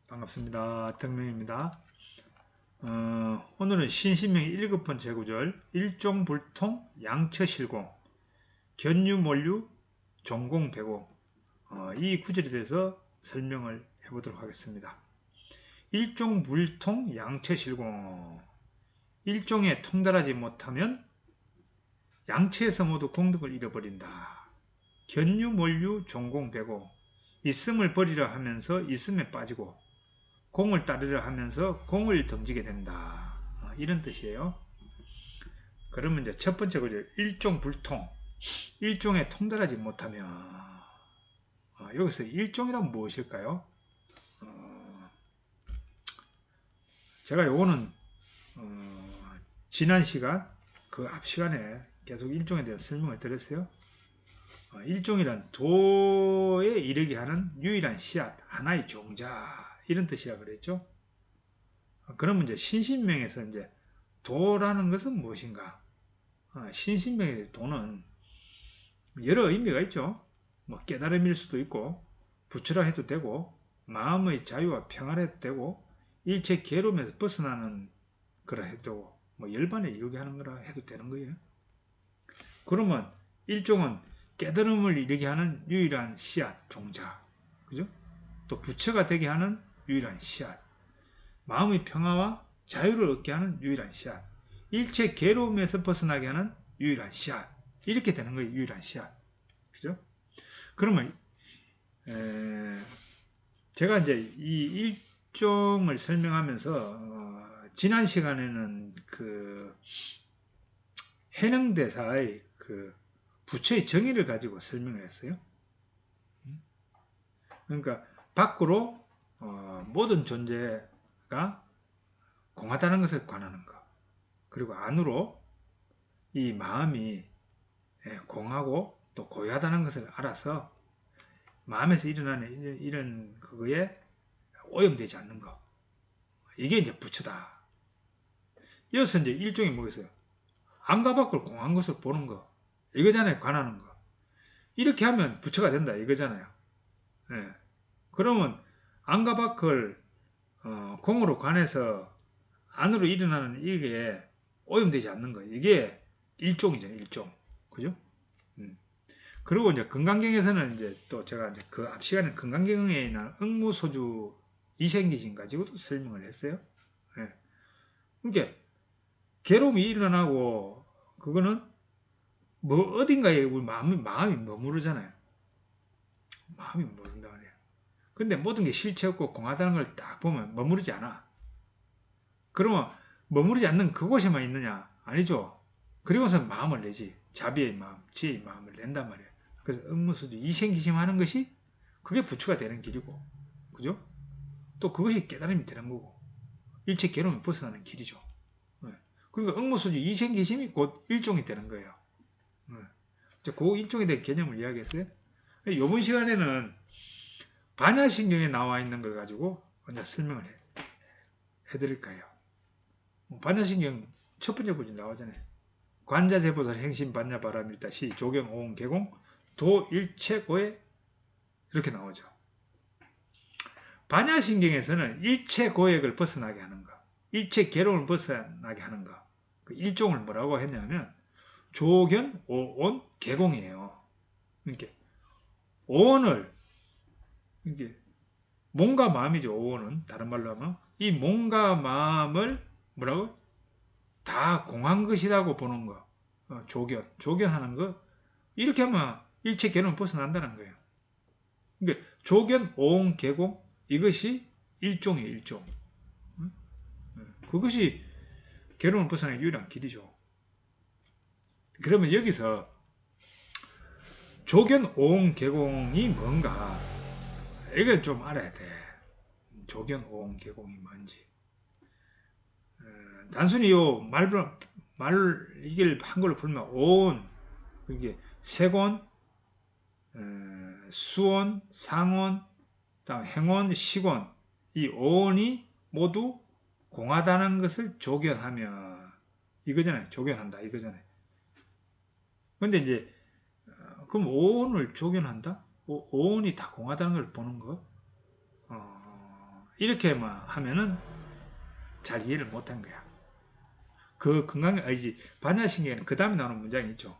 반갑습니다. 덕명입니다. 오늘은 신신명 1급번 제구절 일종불통 양처실공 견유몰류 종공배고 이 구절에 대해서 설명을 해보도록 하겠습니다. 일종불통 양처실공 일종에 통달하지 못하면 양처에서 모두 공덕을 잃어버린다. 견유몰류 종공배고 있음을 버리려 하면서 있음에 빠지고 공을 따르려 하면서 공을 던지게 된다. 이런 뜻이에요. 그러면 이제 첫 번째 거죠. 일종불통. 일종에 통달하지 못하면 여기서 일종이란 무엇일까요? 제가 요거는 지난 시간 그 앞 시간에 계속 일종에 대해서 설명을 드렸어요. 일종이란 도에 이르게 하는 유일한 씨앗, 하나의 종자 이런 뜻이라 그랬죠. 그러면 이제 신신명에서 이제 도라는 것은 무엇인가? 신신명의 도는 여러 의미가 있죠. 뭐 깨달음일 수도 있고 부처라 해도 되고 마음의 자유와 평화라 해도 되고 일체 괴로움에서 벗어나는 거라 해도 되고 뭐 열반에 이루게 하는 거라 해도 되는 거예요. 그러면 일종은 깨달음을 이루게 하는 유일한 씨앗, 종자, 그죠? 또 부처가 되게 하는 유일한 씨앗, 마음의 평화와 자유를 얻게 하는 유일한 씨앗, 일체 괴로움에서 벗어나게 하는 유일한 씨앗, 이렇게 되는 거예요. 유일한 씨앗, 그죠? 그러면 제가 이제 이 일종을 설명하면서 지난 시간에는 그 해능대사의 그 부처의 정의를 가지고 설명을 했어요. 그러니까 밖으로 모든 존재가 공하다는 것을 관하는 것, 그리고 안으로 이 마음이 공하고 또 고유하다는 것을 알아서 마음에서 일어나는 이런 그거에 오염되지 않는 것, 이게 이제 부처다. 이어서 이제 일종이 뭐겠어요? 안과 밖을 공한 것을 보는 거, 이거잖아요. 관하는 거. 이렇게 하면 부처가 된다 이거잖아요. 예. 그러면 안과 밖을 공으로 관해서 안으로 일어나는 이게 오염되지 않는 거, 이게 일종이잖아요. 일종, 그죠? 그리고 이제 건강경에서는 이제 또 제가 이제 그 앞 시간에 건강경에 있는 응무소주 이생기신 가지고도 설명을 했어요. 예. 그러니까 괴로움이 일어나고 그거는 뭐 어딘가에 우리 마음이 머무르잖아요. 마음이 머무른다 말이에요. 근데 모든 게 실체 없고 공하다는 걸 딱 보면 머무르지 않아. 그러면 머무르지 않는 그곳에만 있느냐? 아니죠. 그리고서 마음을 내지. 자비의 마음, 지혜의 마음을 낸단 말이에요. 그래서 응무수주 이생기심하는 것이 그게 부처가 되는 길이고, 그죠? 또 그것이 깨달음이 되는 거고, 일체 괴로움을 벗어나는 길이죠. 네. 그러니까 응무수주 이생기심이 곧 일종이 되는 거예요. 네. 그 일종에 대한 개념을 이야기했어요. 이번 시간에는 반야신경에 나와 있는 걸 가지고 먼저 설명을 해드릴 거예요. 반야신경 첫 번째 구절 나오잖아요. 관자재보살 행신 반야 바라밀다 시 조경 오응 개공 도 일체고에 이렇게 나오죠. 반야신경에서는 일체 고액을 벗어나게 하는 것, 일체 괴로움을 벗어나게 하는 것, 그 일종을 뭐라고 했냐면 조견 오온 개공이에요. 이렇게 오온을 이렇게 몸과 마음이죠. 오온은 다른 말로 하면 이 몸과 마음을 뭐라고 다 공한 것이라고 보는 거, 조견하는 거 이렇게 하면 일체 괴로움 벗어난다는 거예요. 그러니까 조견, 오온, 개공 이것이 일종이에요. 일종. 그것이 괴로움을 벗어나는 유일한 길이죠. 그러면 여기서 조견, 오온, 개공이 뭔가 이걸 좀 알아야 돼. 조견, 오온, 개공이 뭔지. 단순히 이걸 한글로 풀면 오온, 이게 세곤, 수온, 상온, 행온, 시곤 이 오온이 모두 공하다는 것을 조견하면 이거잖아요. 조견한다 이거잖아요. 근데 이제 그럼 오온을 조견한다? 오온이 다 공하다는 걸 보는 거? 이렇게만 하면은 잘 이해를 못한 거야. 그 건강, 아니지, 반야신경에는 그 다음에 나오는 문장이 있죠.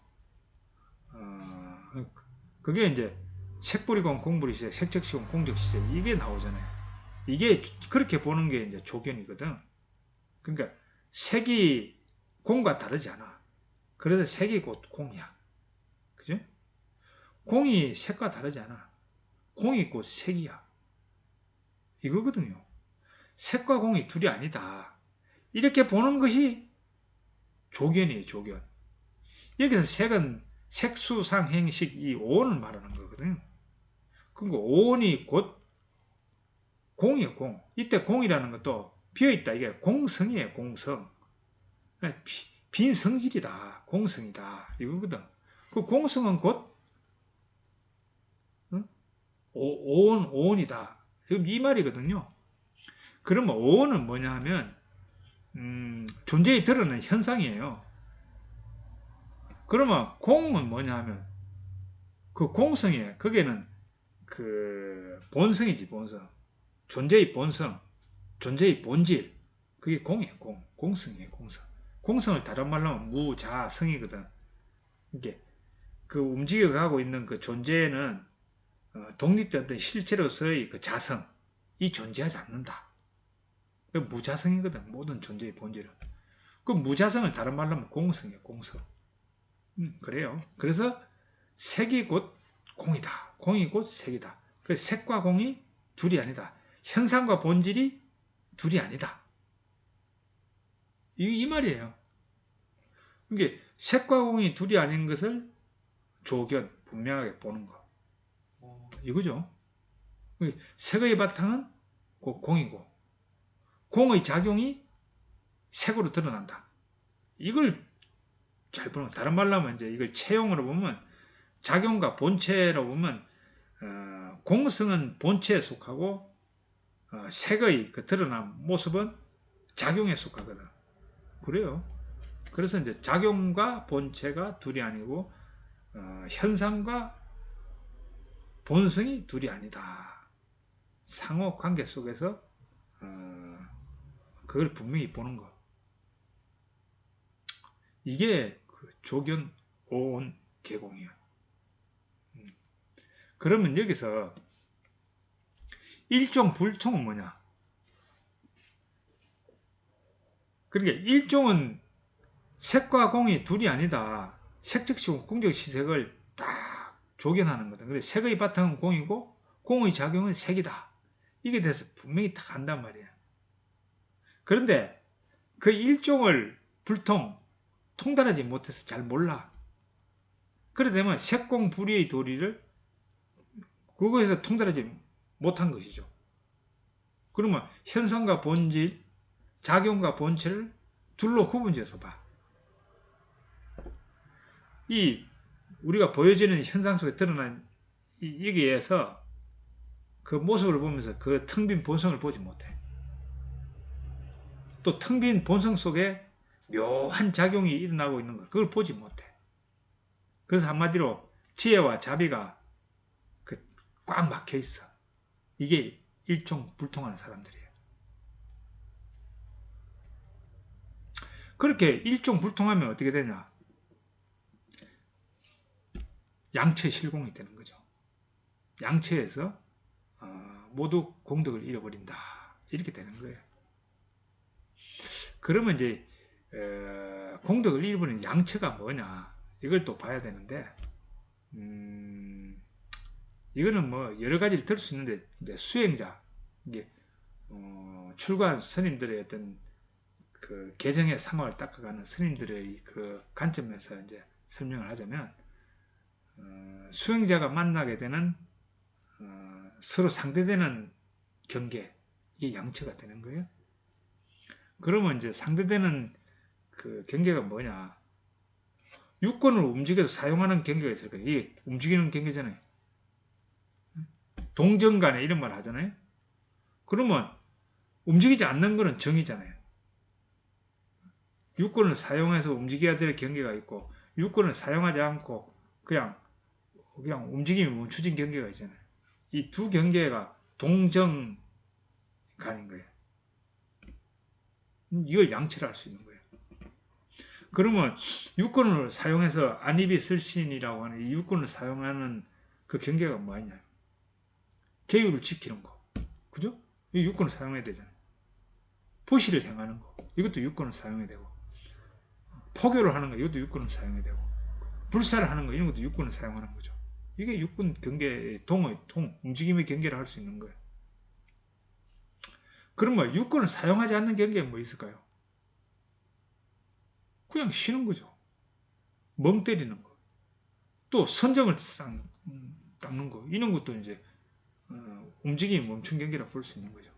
그게 이제 색불이공 공불이세, 색적시공 공적시세, 이게 나오잖아요. 이게 그렇게 보는 게 이제 조견이거든. 그러니까 색이 공과 다르지 않아. 그래서 색이 곧 공이야. 그죠? 공이 색과 다르지 않아. 공이 곧 색이야. 이거거든요. 색과 공이 둘이 아니다. 이렇게 보는 것이 조견이에요, 조견. 여기서 색은 색수상행식 이 오온을 말하는 거거든요. 그러니까 오온이 곧 공이에요, 공. 이때 공이라는 것도 비어있다. 이게 공성이에요, 공성. 빈 성질이다. 공성이다. 이거거든. 그 공성은 곧 오온이다. 지금 이 말이거든요. 그러면 오온은 뭐냐 하면 존재에 드러나는 현상이에요. 그러면 공은 뭐냐 하면 그 공성이에요. 그게는 그 본성이지, 본성. 존재의 본성, 존재의 본질. 그게 공이에요, 공. 공성이에요, 공성. 공성을 다른 말로 하면 무자성이거든. 이게 그 움직여가고 있는 그 존재는 독립된 어떤 실체로서의 그 자성, 이 존재하지 않는다. 그 무자성이거든, 모든 존재의 본질은. 그 무자성을 다른 말로 하면 공성이에요, 공성. 그래요. 그래서 색이 곧 공이다. 공이 곧 색이다. 그래서 색과 공이 둘이 아니다. 현상과 본질이 둘이 아니다. 이 말이에요. 이게 색과 공이 둘이 아닌 것을 조견, 분명하게 보는 거. 이거죠. 색의 바탕은 공이고, 공의 작용이 색으로 드러난다. 이걸 잘 보면, 다른 말로 하면 이제 이걸 체형으로 보면, 작용과 본체로 보면, 공성은 본체에 속하고, 색의 그 드러난 모습은 작용에 속하거든. 그래요. 그래서 이제 작용과 본체가 둘이 아니고, 현상과 본성이 둘이 아니다. 상호 관계 속에서 그걸 분명히 보는 거. 이게 그 조견 오온 개공이야. 그러면 여기서 일종 불통은 뭐냐? 그러니까 일종은 색과 공이 둘이 아니다. 색적시공 공적시색을 딱 조견하는 거다. 그래서 색의 바탕은 공이고 공의 작용은 색이다. 이게 대해서 분명히 딱 한단 말이야. 그런데 그 일종을 통달하지 못해서 잘 몰라. 그래 되면 색공불의의 도리를 그거에서 통달하지 못한 것이죠. 그러면 현상과 본질, 작용과 본체를 둘로 구분지어서 봐. 이 우리가 보여지는 현상 속에 드러난 여기에서 그 모습을 보면서 그 텅 빈 본성을 보지 못해. 또 텅 빈 본성 속에 묘한 작용이 일어나고 있는 걸 그걸 보지 못해. 그래서 한마디로 지혜와 자비가 꽉 막혀 있어. 이게 일종불통하는 사람들이에요. 그렇게 일종불통하면 어떻게 되냐? 양체 실공이 되는 거죠. 양체에서 모두 공덕을 잃어버린다. 이렇게 되는 거예요. 그러면 이제 공덕을 잃어버린 양체가 뭐냐? 이걸 또 봐야 되는데 이거는 뭐 여러 가지를 들 수 있는데 이제 수행자 이게 출가한 스님들의 어떤 그 개정의 상황을 닦아가는 스님들의 그 관점에서 이제 설명을 하자면 수행자가 만나게 되는 서로 상대되는 경계 이게 양체가 되는 거예요. 그러면 이제 상대되는 그 경계가 뭐냐? 육권을 움직여서 사용하는 경계가 있을 거예요. 이게 움직이는 경계잖아요. 동정간에 이런 말 하잖아요. 그러면 움직이지 않는 거는 정이잖아요. 육권을 사용해서 움직여야 될 경계가 있고 육권을 사용하지 않고 그냥 움직임이 멈춰진 경계가 있잖아요. 이 두 경계가 동정 간인 거예요. 이걸 양치를 할 수 있는 거예요. 그러면 육권을 사용해서 안입이 설신이라고 하는 이 육권을 사용하는 그 경계가 뭐냐? 계율을 지키는 거. 그죠? 이 육권을 사용해야 되잖아요. 부시를 행하는 거. 이것도 육권을 사용해야 되고. 포교를 하는 거. 이것도 육권을 사용해야 되고. 불사를 하는 거. 이런 것도 육권을 사용하는 거죠. 이게 육권 경계, 움직임의 경계를 할 수 있는 거예요. 그러면 육권을 사용하지 않는 경계가 뭐 있을까요? 그냥 쉬는 거죠. 멍 때리는 거. 또 선정을 닦는 거. 이런 것도 이제 움직임이 멈춘 경계라고 볼 수 있는 거죠.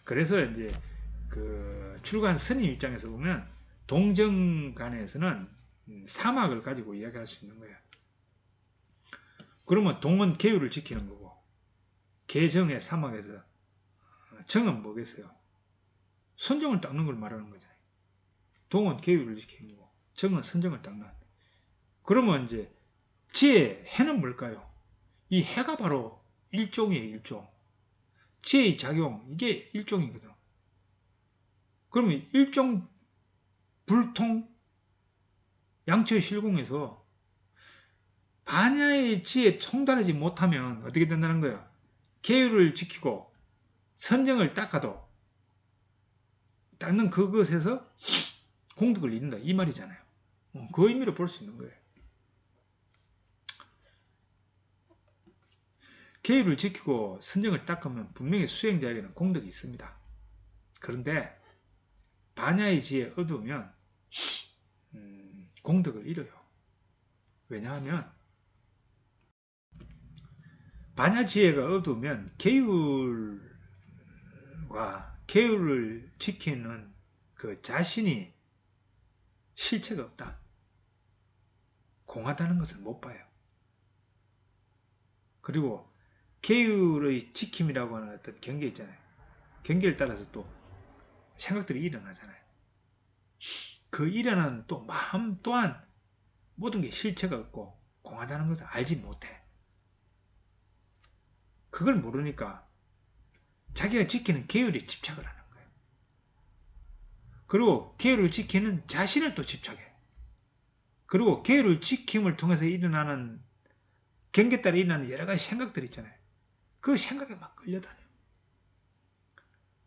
그래서 이제 그 출가한 스님 입장에서 보면 동정간에서는 사막을 가지고 이야기할 수 있는 거예요. 그러면 동은 계율을 지키는 거고 계정의 사막에서 정은 뭐겠어요? 선정을 닦는 걸 말하는 거잖아요. 동은 계율을 지키는 거고 정은 선정을 닦는. 그러면 이제 지혜, 해는 뭘까요? 이 해가 바로 일종이에요. 일종. 지혜의 작용, 이게 일종이거든. 그러면 일종 불통 양처의 실공에서 반야의 지혜에 통달하지 못하면 어떻게 된다는 거예요? 계율을 지키고 선정을 닦아도 닦는 그것에서 공덕을 잃는다. 이 말이잖아요. 그 의미로 볼 수 있는 거예요. 계율을 지키고 선정을 닦으면 분명히 수행자에게는 공덕이 있습니다. 그런데 반야의 지혜에 어두우면 공덕을 잃어요. 왜냐하면 반야 지혜가 어두우면 계율을 지키는 그 자신이 실체가 없다. 공하다는 것을 못 봐요. 그리고 계율의 지킴이라고 하는 어떤 경계 있잖아요. 경계를 따라서 또 생각들이 일어나잖아요. 그 일어나는 또 마음 또한 모든 게 실체가 없고 공하다는 것을 알지 못해. 그걸 모르니까 자기가 지키는 계율에 집착을 하는 거예요. 그리고 계율을 지키는 자신을 또 집착해. 그리고 계율을 지킴을 통해서 일어나는 경계에 따라 일어나는 여러 가지 생각들이 있잖아요. 그 생각에 막 끌려다녀요.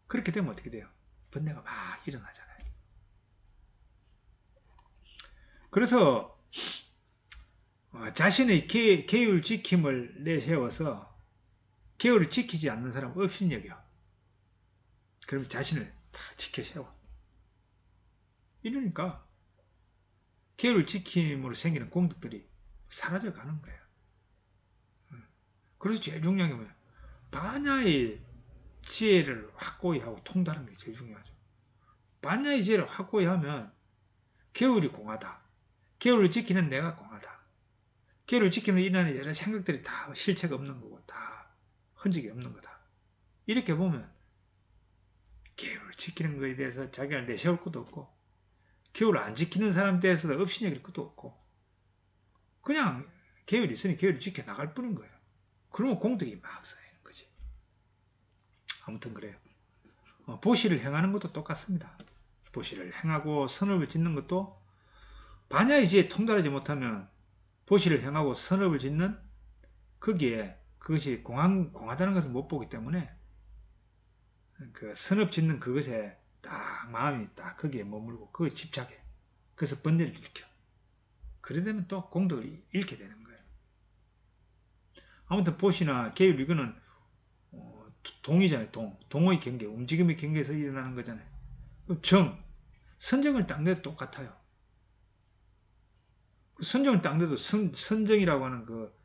그렇게 되면 어떻게 돼요? 번뇌가 막 일어나잖아요. 그래서 자신의 계율 지킴을 내세워서 계율을 지키지 않는 사람 업신여겨. 그럼 자신을 다 지켜 세워. 이러니까 계율을 지킴으로 생기는 공덕들이 사라져 가는 거예요. 그래서 제일 중요한 게 뭐예요? 반야의 지혜를 확고히 하고 통달하는 게 제일 중요하죠. 반야의 지혜를 확고히 하면 계율이 공하다. 계율을 지키는 내가 공하다. 계율을 지키면 일어나는 여러 생각들이 다 실체가 없는 거고 다 흔적이 없는 거다. 이렇게 보면 계율을 지키는 것에 대해서 자기가 내세울 것도 없고 계율을 안 지키는 사람에 대해서도 업신여길 것도 없고 그냥 계율이 있으니 계율을 지켜나갈 뿐인 거예요. 그러면 공덕이 막 쌓이는 거지. 아무튼 그래요. 보시를 행하는 것도 똑같습니다. 보시를 행하고 선업을 짓는 것도 반야의 지혜에 통달하지 못하면 보시를 행하고 선업을 짓는 거기에 그것이 공하다는 것을 못 보기 때문에 그 선업 짓는 그것에 딱 마음이 딱 거기에 머물고 그거에 집착해. 그래서 번뇌를 일으켜. 그래 되면 또 공덕을 잃게 되는 거예요. 아무튼 보시나 계율 이거는 동이잖아요. 동의 경계, 움직임의 경계에서 일어나는 거잖아요. 선정을 딱 내도 똑같아요. 선정을 딱 내도 선정이라고 하는 그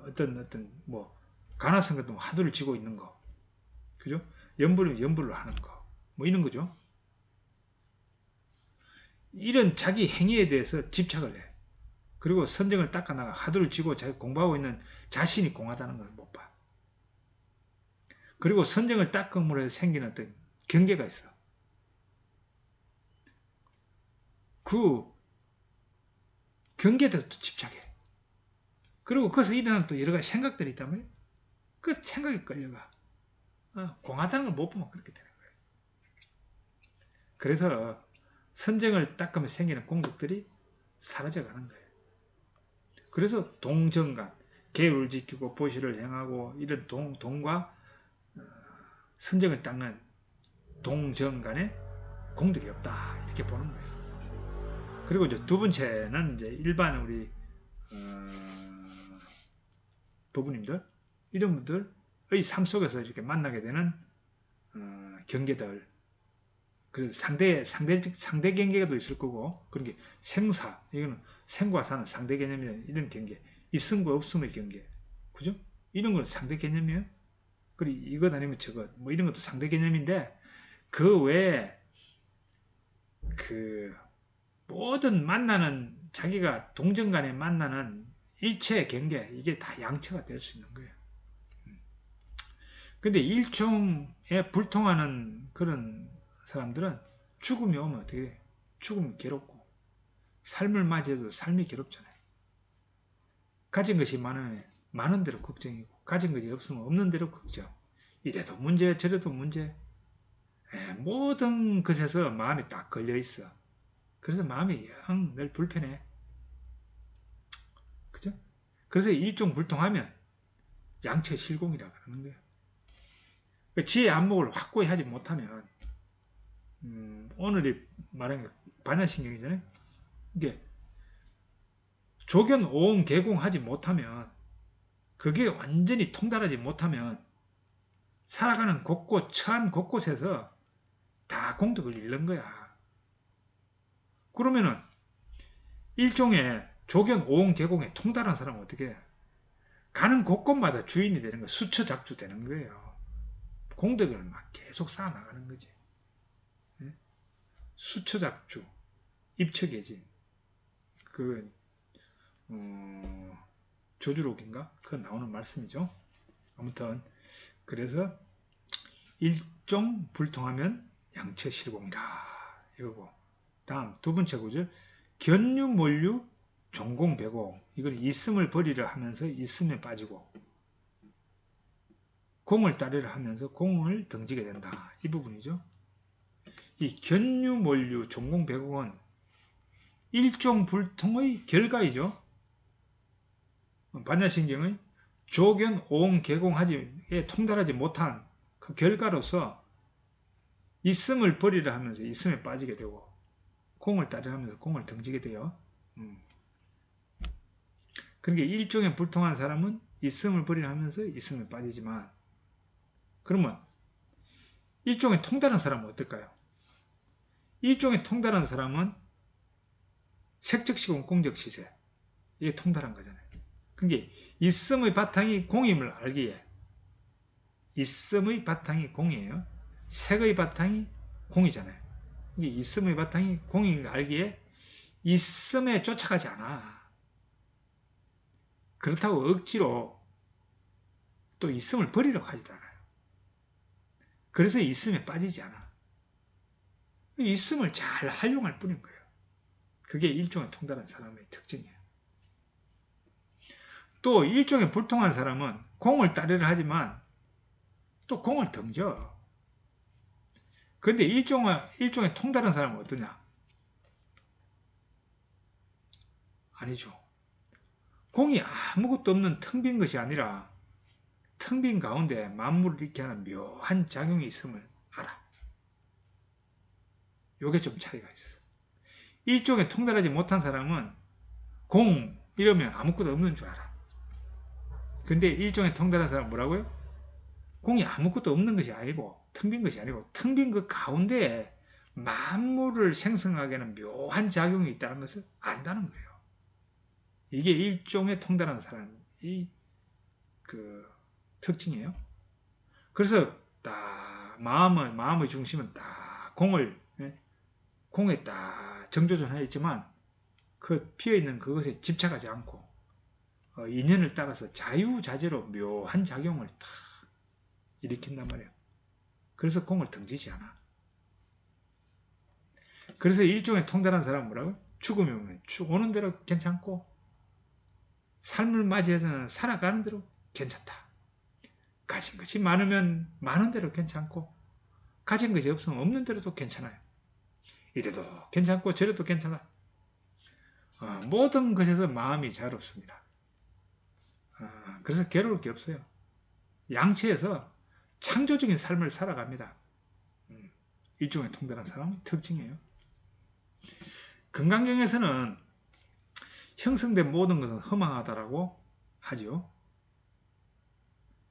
어떤 뭐 가나선 같은 화두를 쥐고 있는 거, 그죠? 연불로 하는 거, 뭐 이런 거죠. 이런 자기 행위에 대해서 집착을 해. 그리고 선정을 닦아나가 화두를 쥐고 자기 공부하고 있는 자신이 공하다는 걸 못 봐. 그리고 선정을 닦음으로 해서 생기는 어떤 경계가 있어. 그 경계에도 또 집착해. 그리고 거기서 일어나는 또 여러 가지 생각들이 있다면 그 생각에 끌려가. 공하다는 걸 못 보면 그렇게 되는 거예요. 그래서 선정을 닦으면 생기는 공덕들이 사라져가는 거예요. 그래서 동정간, 계율을 지키고 보시를 행하고 이런 동과 선정을 닦는 동정간에 공덕이 없다 이렇게 보는 거예요. 그리고 이제 두 번째는 이제 일반 우리 부부님들 이런 분들의 삶 속에서 이렇게 만나게 되는 경계들. 그래서 상대 경계가 있을 거고, 그런 게 생사, 이거는 생과 사는 상대 개념이라는 이런 경계, 있음과 없음의 경계, 그죠? 이런 건 상대 개념이에요. 그리고 이것 아니면 저것, 뭐 이런 것도 상대 개념인데, 그 외에 그 모든 만나는 자기가 동정 간에 만나는 일체의 경계, 이게 다 양처가 될 수 있는 거예요. 근데 일종에 불통하는 그런 사람들은 죽음이 오면 어떻게 돼? 죽음이 괴롭고 삶을 맞이해도 삶이 괴롭잖아요. 가진 것이 많으면 많은 대로 걱정이고 가진 것이 없으면 없는 대로 걱정. 이래도 문제 저래도 문제. 모든 것에서 마음이 딱 걸려 있어. 그래서 마음이 영 늘 불편해. 그죠? 그래서 일종 불통하면 양처 실공이라고 하는 거예요. 지혜의 안목을 확고히 하지 못하면 오늘이 말한 반야신경이잖아요. 이게 조견, 오음, 개공하지 못하면 그게 완전히 통달하지 못하면 살아가는 곳곳, 처한 곳곳에서 다 공덕을 잃는 거야. 그러면은 일종의 조견, 오음, 개공에 통달한 사람은 어떻게 해? 가는 곳곳마다 주인이 되는 거야. 수처작주 되는 거예요. 공덕을 막 계속 쌓아나가는 거지. 수처작주, 입처계진. 그 조주록인가? 그 나오는 말씀이죠. 아무튼 그래서 일종 불통하면 양처실공이다 이거고, 다음 두 번째 구절 견유몰유 종공배공. 이건 있음을 버리려 하면서 있음에 빠지고 공을 따르려 하면서 공을 던지게 된다. 이 부분이죠. 이 견유몰유 종공배공은 일종 불통의 결과이죠. 반야신경의 조견, 오응, 개공에 통달하지 못한 그 결과로서 있음을 버리려 하면서 있음에 빠지게 되고 공을 따르려 하면서 공을 던지게 돼요. 그러니까 일종의 불통한 사람은 있음을 버리려 하면서 있음에 빠지지만, 그러면 일종의 통달한 사람은 어떨까요? 일종의 통달한 사람은 색적시공 공적시세, 이게 통달한 거잖아요. 그러니까 있음의 바탕이 공임을 알기에, 있음의 바탕이 공이에요. 색의 바탕이 공이잖아요. 있음의 바탕이 공임을 알기에 있음에 쫓아가지 않아. 그렇다고 억지로 또 있음을 버리려고 하지도 않아요. 그래서 있음에 빠지지 않아. 있음을 잘 활용할 뿐인 거예요. 그게 일종의 통달한 사람의 특징이에요. 또 일종의 불통한 사람은 공을 따르려 하지만 또 공을 던져. 그런데 일종의 통달한 사람은 어떠냐? 아니죠. 공이 아무것도 없는 텅 빈 것이 아니라 텅 빈 가운데 만물을 일으키게 하는 묘한 작용이 있음을 알아. 요게 좀 차이가 있어. 일종에 통달하지 못한 사람은 공 이러면 아무것도 없는 줄 알아. 근데 일종에 통달한 사람은 뭐라고요? 공이 아무것도 없는 것이 아니고 텅 빈 것이 아니고 텅 빈 그 가운데에 만물을 생성하게 하는 묘한 작용이 있다는 것을 안다는 거예요. 이게 일종의 통달한 사람의 그 특징이에요. 그래서 딱 마음의 중심은 딱 공에 딱 정조준하여 있지만 그 피어있는 그것에 집착하지 않고 인연을 따라서 자유자재로 묘한 작용을 딱 일으킨단 말이에요. 그래서 공을 던지지 않아. 그래서 일종의 통달한 사람은 뭐라고? 죽음이 오면 오는 대로 괜찮고 삶을 맞이해서는 살아가는 대로 괜찮다. 가진 것이 많으면 많은 대로 괜찮고 가진 것이 없으면 없는 대로도 괜찮아요. 이래도 괜찮고 저래도 괜찮아. 모든 것에서 마음이 자유롭습니다. 그래서 괴로울 게 없어요. 양치에서 창조적인 삶을 살아갑니다. 일종의 통달한 사람의 특징이에요. 금강경에서는 형성된 모든 것은 허망하다라고 하죠.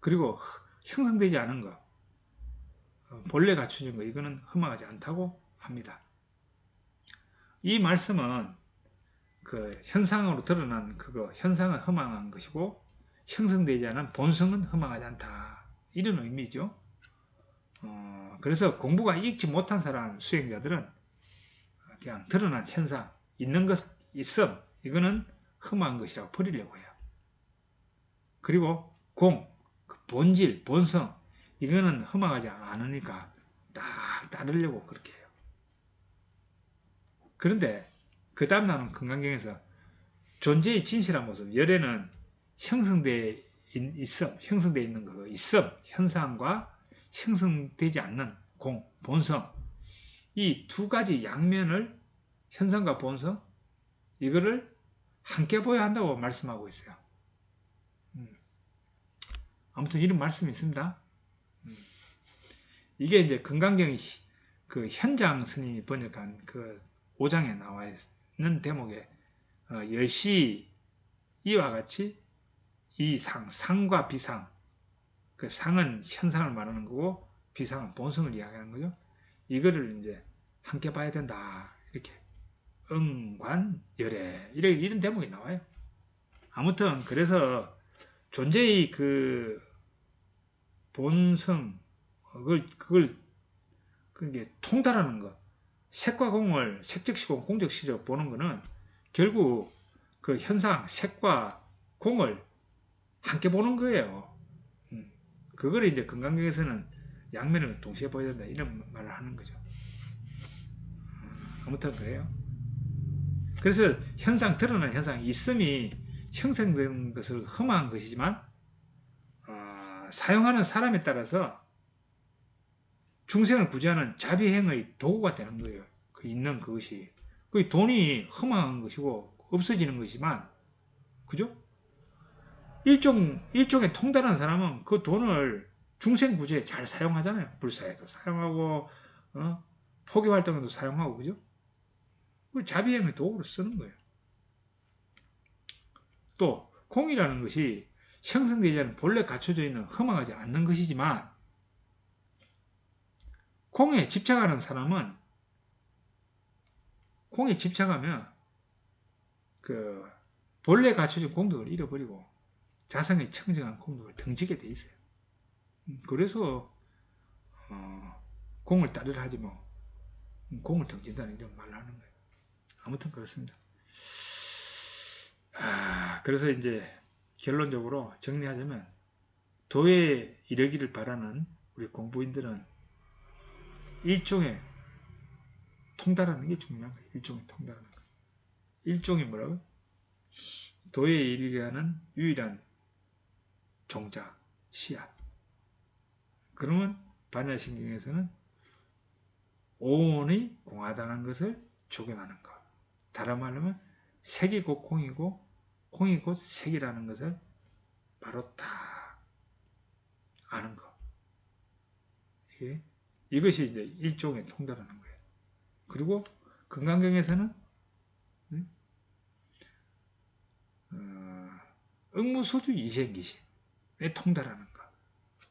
그리고 형성되지 않은 것, 본래 갖춰진 것, 이거는 허망하지 않다고 합니다. 이 말씀은 그 현상으로 드러난 그거, 현상은 허망한 것이고 형성되지 않은 본성은 허망하지 않다. 이런 의미죠. 그래서 공부가 익지 못한 사람 수행자들은 그냥 드러난 현상, 있는 것, 있음, 이거는 흠한 것이라고 버리려고 해요. 그리고 그 본질, 본성, 이거는 흠하지 않으니까 딱 따르려고 그렇게 해요. 그런데 그 다음 나오는 금강경에서 존재의 진실한 모습, 열에는 형성되어 있음, 형성되어 있는 거, 있음, 현상과 형성되지 않는 본성, 이 두 가지 양면을, 현상과 본성, 이거를 함께 보여야 한다고 말씀하고 있어요. 아무튼 이런 말씀이 있습니다. 이게 이제 금강경이 그 현장 스님이 번역한 그 5장에 나와 있는 대목에 여시 이와 같이 이 상과 비상, 그 상은 현상을 말하는 거고 비상은 본성을 이야기하는 거죠. 이거를 이제 함께 봐야 된다. 이렇게 응관열애 이런 대목이 나와요. 아무튼 그래서 존재의 그 본성 그걸 그게 통달하는 것, 색과 공을 색적시고 공적시적 보는 거는 결국 그 현상, 색과 공을 함께 보는 거예요. 그걸 이제 금강경에서는 양면을 동시에 보여야 된다 이런 말을 하는 거죠. 아무튼 그래요. 그래서 드러난 현상, 있음이 형성된 것을 흠한 것이지만 사용하는 사람에 따라서 중생을 구제하는 자비행의 도구가 되는 거예요. 그 있는 그것이. 그 돈이 흠한 것이고 없어지는 것이지만, 그죠? 일종의 통달한 사람은 그 돈을 중생 구제에 잘 사용하잖아요. 불사에도 사용하고, 포교 활동에도 사용하고, 그죠? 그 자비행의 도구로 쓰는 거예요. 또, 공이라는 것이 형성되지 않은 본래 갖춰져 있는 흠하지 않는 것이지만, 공에 집착하는 사람은 공에 집착하면 그 본래 갖춰진 공덕을 잃어버리고 자성의 청정한 공덕을 등지게 돼 있어요. 그래서 공을 따르라 하지 뭐 공을 등진다는 이런 말을 하는 거예요. 아무튼 그렇습니다. 그래서 이제 결론적으로 정리하자면 도에 이르기를 바라는 우리 공부인들은 일종의 통달하는 게 중요한 거예요. 일종의 통달하는 거. 일종이 뭐라고? 도에 이르게 하는 유일한 종자, 씨앗. 그러면 반야신경에서는 오온이 공하다는 것을 조경하는 것. 다른 말로 하면 색이 곧 공이고 공이 곧 색이라는 것을 바로 다 아는 것. 이것이 이제 일종의 통달하는 거예요. 그리고 금강경에서는 응무소주 이생기심에 통달하는 것.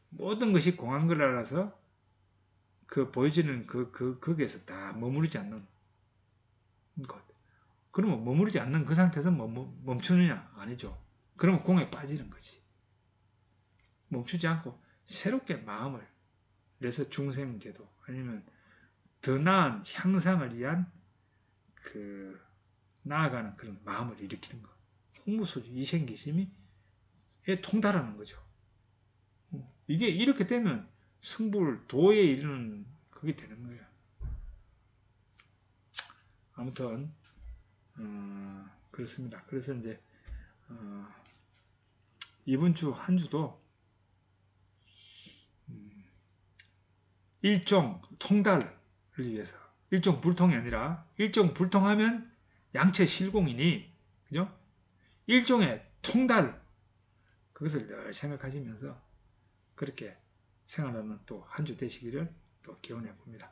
모든 것이 공한 걸 알아서 그 보여지는 거기에서 다 머무르지 않는 것. 그러면 머무르지 않는 그 상태에서 멈추느냐? 아니죠. 그러면 공에 빠지는 거지. 멈추지 않고 새롭게 마음을, 그래서 중생제도 아니면 더 나은 향상을 위한 그 나아가는 그런 마음을 일으키는 것. 홍무소주 이생기심이 통달하는 거죠. 이게 이렇게 되면 승불 도에 이르는 그게 되는 거예요. 아무튼 그렇습니다. 그래서 이제 이번 주 한 주도 일종 통달을 위해서, 일종 불통이 아니라 일종 불통하면 양체 실공이니, 그죠? 일종의 통달, 그것을 늘 생각하시면서 그렇게 생활하는 또 한 주 되시기를 또 기원해 봅니다.